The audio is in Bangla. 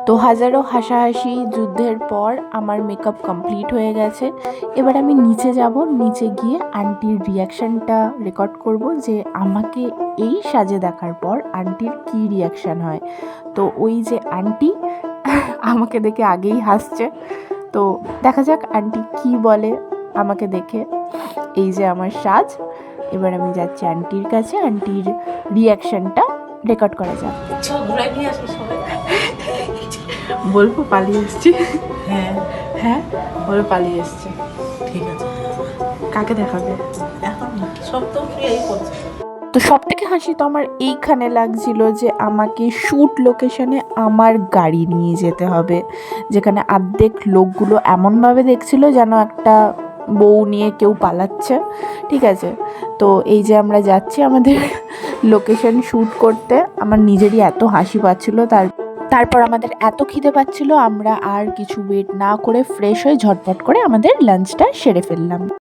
তো হাজারো হাসাহাসি যুদ্ধের পর আমার মেকআপ কমপ্লিট হয়ে গেছে। এবার আমি নিচে যাব, নিচে গিয়ে আন্টির রিয়াকশানটা রেকর্ড করব যে আমাকে এই সাজে দেখার পর আন্টির কী রিয়াকশান হয়। তো ওই যে আন্টি আমাকে দেখে আগেই হাসছে, তো দেখা যাক আন্টি কি বলে আমাকে দেখে। এই যে আমার সাজ, এবার আমি যাচ্ছি আন্টির কাছে, আন্টির রিয়াকশানটা রেকর্ড করা যাক। বলবো পালিয়ে এসছি? হ্যাঁ হ্যাঁ বলে পালিয়ে এসছে। ঠিক আছে, কাকে দেখাবে এখন সব তো এই করছে। তো সব থেকে হাসি তো আমার এইখানে লাগছিল যে আমাকে শ্যুট লোকেশনে আমার গাড়ি নিয়ে যেতে হবে, যেখানে অর্ধেক লোকগুলো এমনভাবে দেখছিল যেন একটা বউ নিয়ে কেউ পালাচ্ছে। ঠিক আছে, তো এই যে আমরা যাচ্ছি আমাদের লোকেশন শ্যুট করতে। আমার নিজেরই এত হাসি পাচ্ছিল, তারপর আমাদের এত খিদে পাচ্ছিল, আমরা আর কিছু ওয়েট না করে ফ্রেশ হয়ে ঝটপট করে আমাদের লাঞ্চটা সেরে ফেললাম।